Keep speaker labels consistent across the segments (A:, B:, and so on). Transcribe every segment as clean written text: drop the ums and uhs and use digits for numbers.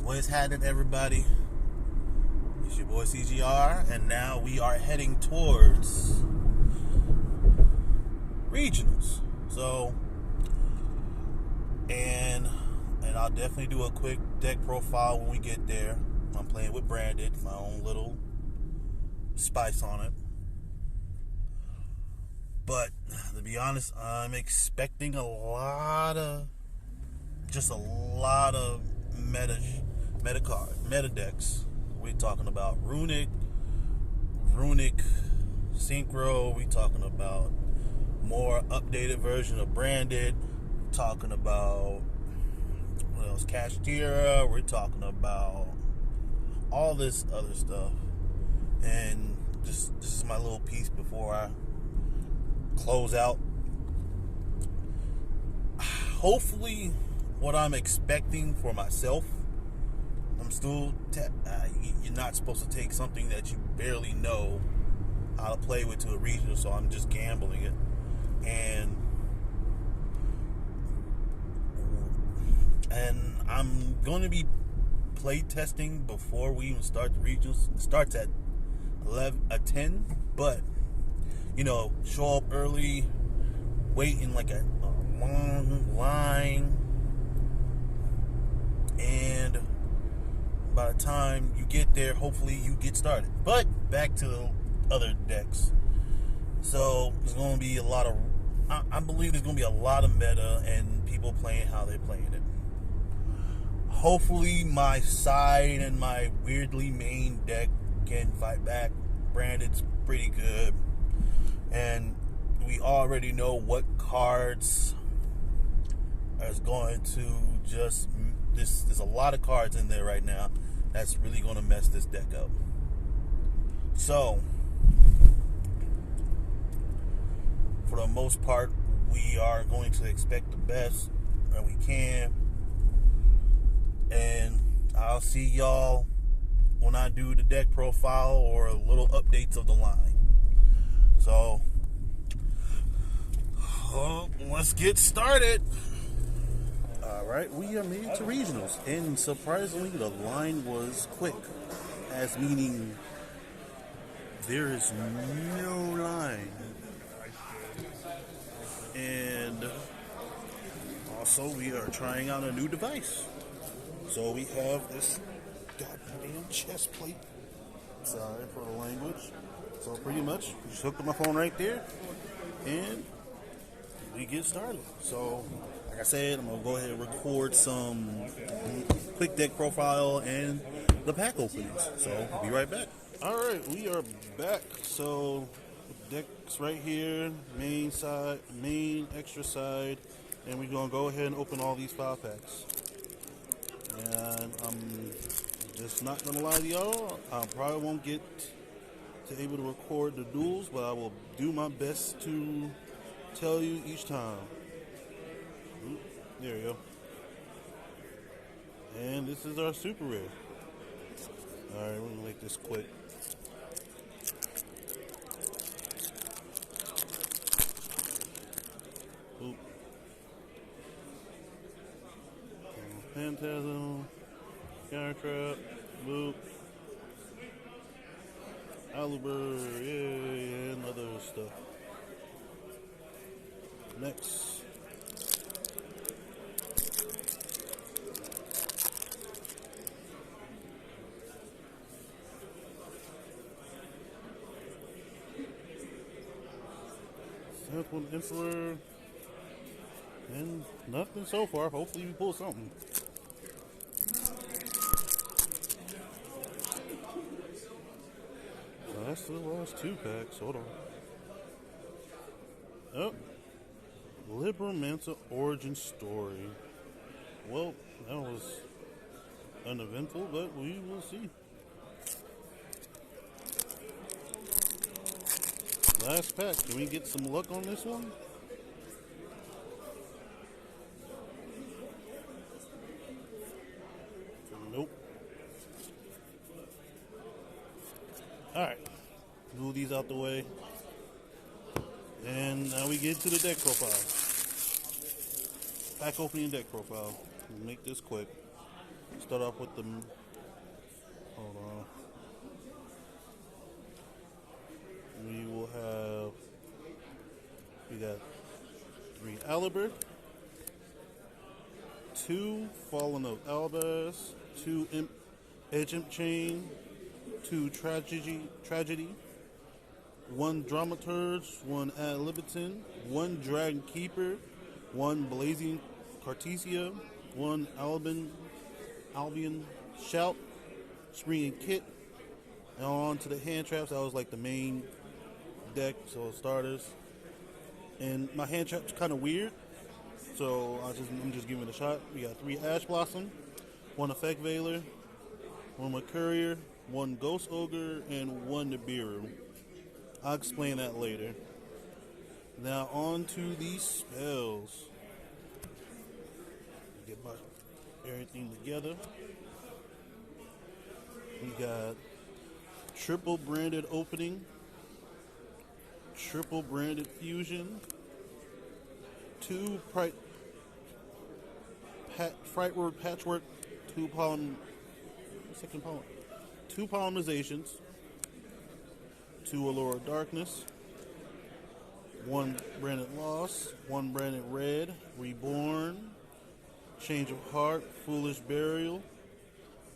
A: What's happening, everybody? It's your boy CGR, and now we are heading towards regionals. So, and I'll definitely do a quick deck profile when we get there. I'm playing with Branded, my own little spice on it. But to be honest, I'm expecting a lot of meta decks. We're talking about Runic Synchro. We're talking about more updated version of Branded. We're talking about what else? Cashtira. We're talking about all this other stuff. And this is my little piece before I close out. Hopefully, what I'm expecting for myself, I'm still you're not supposed to take something that you barely know how to play with to a regional, so I'm just gambling it. And I'm going to be play testing before we even start the regionals. It starts at 10, but show up early, wait in like a long line, and by the time you get there, hopefully you get started. But back to the other decks. So there's going to be a lot of, I believe there's going to be a lot of meta and people playing how they're playing it. Hopefully my side and my weirdly main deck can fight back. Branded's pretty good, and we already know what cards is going to just there's a lot of cards in there right now that's really going to mess this deck up. So for the most part, we are going to expect the best that we can, and I'll see y'all when I do the deck profile or little updates of the line. So let's get started. Alright, we are made to regionals, and surprisingly the line was quick, as meaning there is no line. And also we are trying out a new device. So we have this goddamn chest plate. Sorry for the language. So pretty much, just hooked up my phone right there, and we get started. So, like I said, I'm gonna go ahead and record some quick deck profile and the pack openings. So, I'll be right back. All right, we are back. So, decks right here, main side, main extra side, and we're gonna go ahead and open all these 5 packs. And I'm just not gonna lie to y'all, I probably won't get to able to record the duels, but I will do my best to tell you each time. There we go. And this is our super rare. Alright, we're gonna make this quick. Oop. Phantasm, Counter Trap, Boop, Aliber, yay, and other stuff. Next. Sample Emperor. And nothing so far. Hopefully we pull something. So that's the last 2 packs. Hold on. Oh. Liberamancer Origin Story. Well, that was uneventful, but we will see. Last pack. Can we get some luck on this one? Nope. Alright. Move these out the way. And now we get to the deck profile. Pack opening deck profile. Make this quick. Start off with the. Hold on. We will have. We got 3 Alibert, 2 Fallen of Albaz, 2 Edge Imp Chain, 2 Tragedy, 1 Dramaturge, 1 Ad Libitum, 1 Dragon Keeper, 1 Blazing Cartesia, 1 Albion Shout, Spring and Kit, and on to the hand traps. That was like the main deck, so starters. And my hand trap's kind of weird, so I'm just giving it a shot. We got 3 Ash Blossom, 1 Effect Veiler, 1 Mercurier, 1 Ghost Ogre, and 1 Nibiru. I'll explain that later. Now on to these spells. Get everything together. We got triple branded opening, triple branded fusion, 2 Frightward Patchwork, 2 polymerizations, 2 Allure of Darkness, 1 branded Loss, 1 branded Red, Reborn, Change of Heart, Foolish Burial,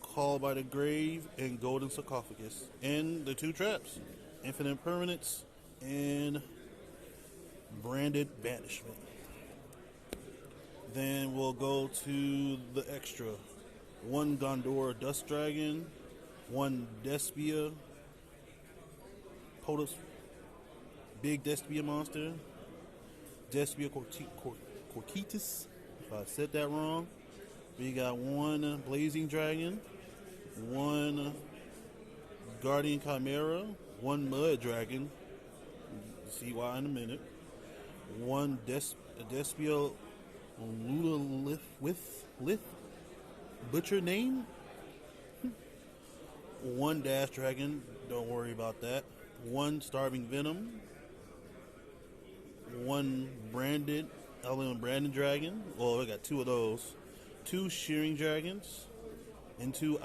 A: Call by the Grave, and Golden Sarcophagus. And the 2 traps, Infinite Permanence and Branded Banishment. Then we'll go to the extra. 1 Gondor Dust Dragon, 1 Despia, POTUS, Big Despia monster, Despia Corquitus, if I said that wrong. We got 1 Blazing Dragon, 1 Guardian Chimera, 1 Mud Dragon, see why in a minute, 1 Despia Luda Lith, Butcher Name, 1 Dash Dragon, don't worry about that, 1 Starving Venom, 1 Branded Dragon, well, I got 2 of those, 2 Shearing Dragons, and 2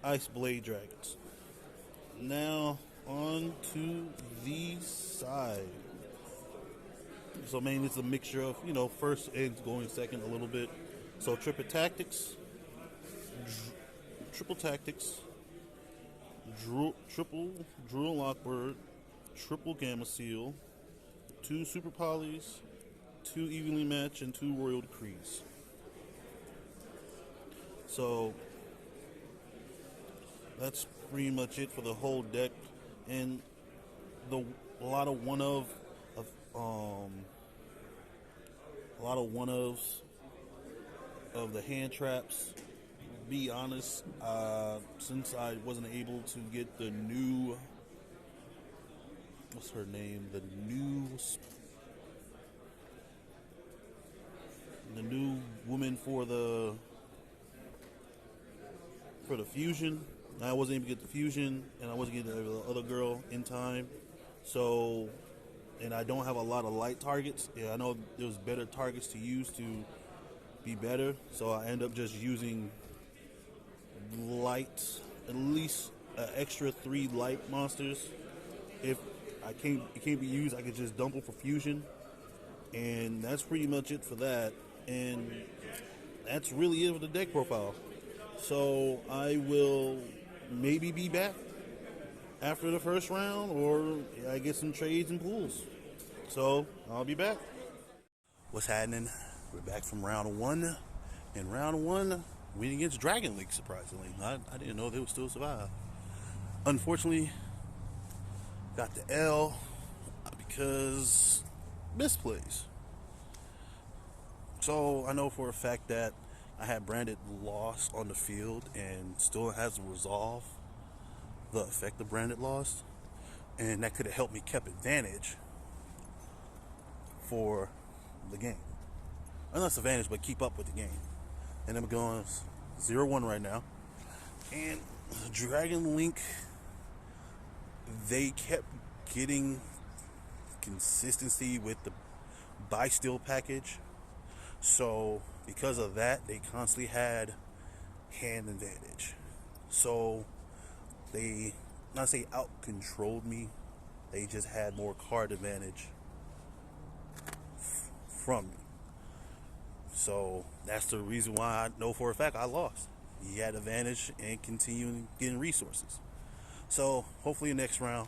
A: Ice Blade Dragons. Now on to the side. So mainly it's a mixture of, first and going second a little bit. So triple tactics, triple Drool Lockbird, triple Gamma Seal, 2 Super Polys, 2 Evenly Matched, and 2 Royal Decrees. So that's pretty much it for the whole deck, and a lot of one-ofs of the hand traps. Be honest, since I wasn't able to get the new, what's her name? The new woman for the fusion. I wasn't able to get the fusion, and I wasn't getting the other girl in time. So, and I don't have a lot of light targets. Yeah, I know there's better targets to use to be better. So I end up just using light, at least an extra 3 light monsters. If it can't be used, I could just dump them for fusion, and that's pretty much it for that. And that's really it for the deck profile. So I will maybe be back after the first round, or I get some trades and pools. So I'll be back. What's happening? We're back from round 1. In round 1, we against Dragon League, surprisingly. I didn't know they would still survive. Unfortunately, got the L because misplays. So I know for a fact that I had Branded Loss on the field and still has resolve the effect of Branded Loss, and that could have helped me keep advantage for the game. Not advantage, but keep up with the game. And I'm going 0-1 right now. And Dragon Link, they kept getting consistency with the buy steal package. So because of that, they constantly had hand advantage. So they, not say out controlled me, they just had more card advantage from me. So that's the reason why I know for a fact I lost. He had advantage and continuing getting resources. So hopefully next round,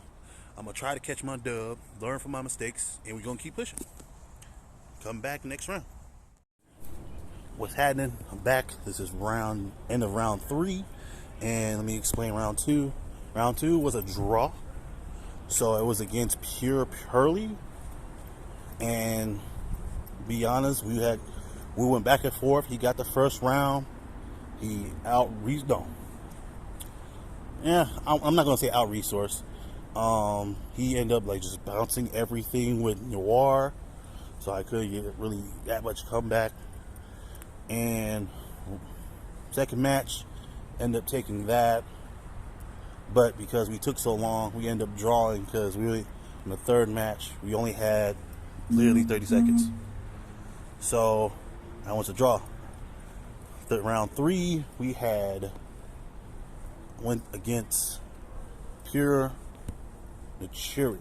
A: I'm gonna try to catch my dub, learn from my mistakes, and we're gonna keep pushing. Come back next round. What's happening? I'm back. This is end of round 3, and let me explain round 2. Round 2 was a draw, so it was against Pure Pearly, and be honest, we went back and forth. He got the first round. He I'm not gonna say out resource. He ended up like just bouncing everything with Noir, so I couldn't get really that much comeback. And second match, ended up taking that, but because we took so long, we ended up drawing because in the third match we only had literally 30 seconds. So I went to draw. Round 3 we went against Pure Naturia.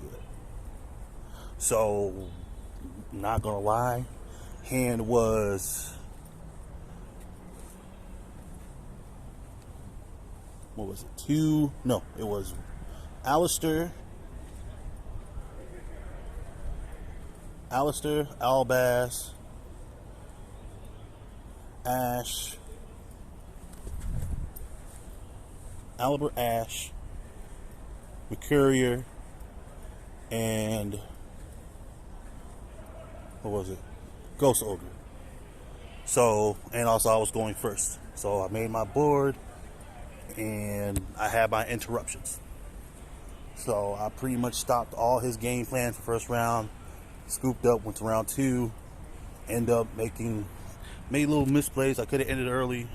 A: So not gonna lie, hand was, what was it? It was Alistair, Albaz, Ash, Albert Ash, Mercurier, and what was it? Ghost Ogre. So, and also I was going first. So I made my board and I had my interruptions. So I pretty much stopped all his game plan for first round, scooped up, went to round 2, ended up made little misplays. I could have ended early,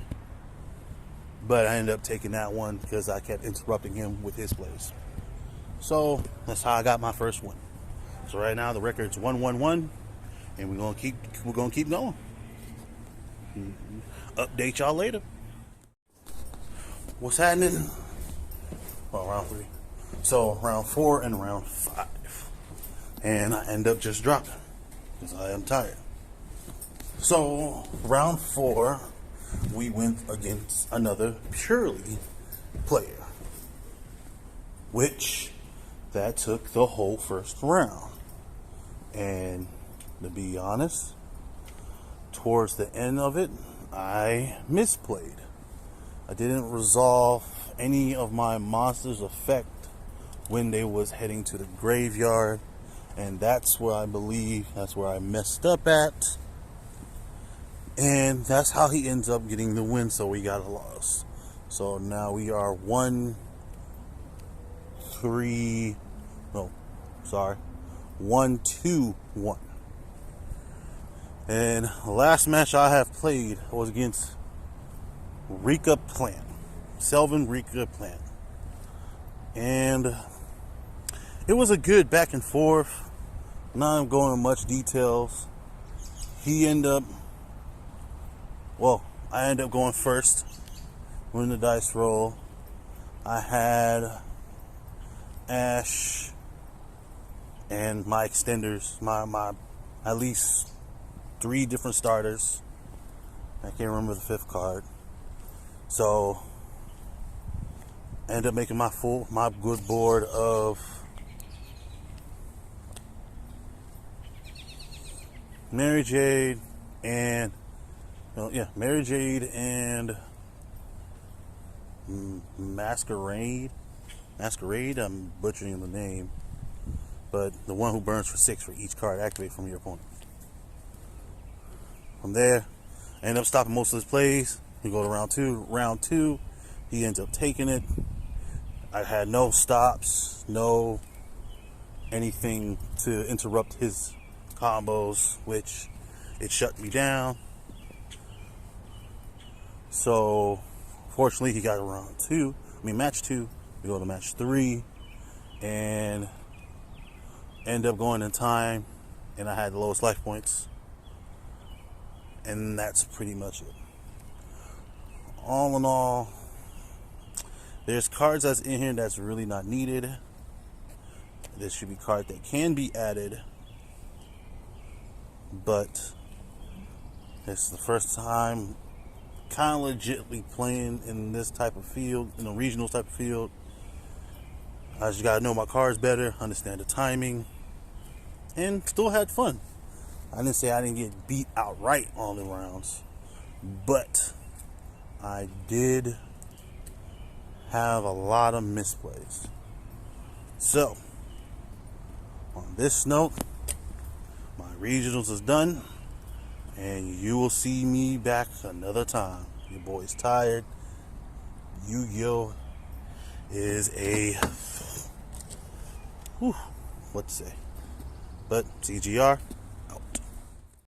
A: but I ended up taking that one because I kept interrupting him with his plays. So that's how I got my first one. So right now the record's 1-1-1, and we're gonna keep going. Update y'all later. What's happening? Well, round 3. So round 4 and round 5, and I end up just dropping because I am tired. So round 4, we went against another purely player, which that took the whole first round. And to be honest, towards the end of it, I misplayed. I didn't resolve any of my monster's effect when they was heading to the graveyard, and that's where I messed up at. And that's how he ends up getting the win, so we got a loss. So now we are 1-2-1. And the last match I have played was against Rika Plant. Selvin Rika Plant. And it was a good back and forth. Not going into much details. I ended up going first. Winning the dice roll. I had Ash and my extenders, my at least 3 different starters. I can't remember the 5th card. So I ended up making my good board of Mary Jade and Masquerade. I'm butchering the name, but the one who burns for 6 for each card activate from your opponent. From there, I end up stopping most of his plays. We go to round 2. Round 2, he ends up taking it. I had no stops, no anything to interrupt his combos, which it shut me down. So fortunately he got match 2. We go to match 3 and end up going in time, and I had the lowest life points, and that's pretty much it. all in all, there's cards that's in here that's really not needed. There should be cards that can be added, but it's the first time kind of legitly playing in this type of field, in a regional type of field. I just gotta know my cards better, understand the timing, and still had fun. I didn't say I didn't get beat outright all the rounds, but I did have a lot of misplays. So, on this note, my regionals is done, and you will see me back another time. Your boy's tired. YugioH is a... Whew, what to say? But CGR.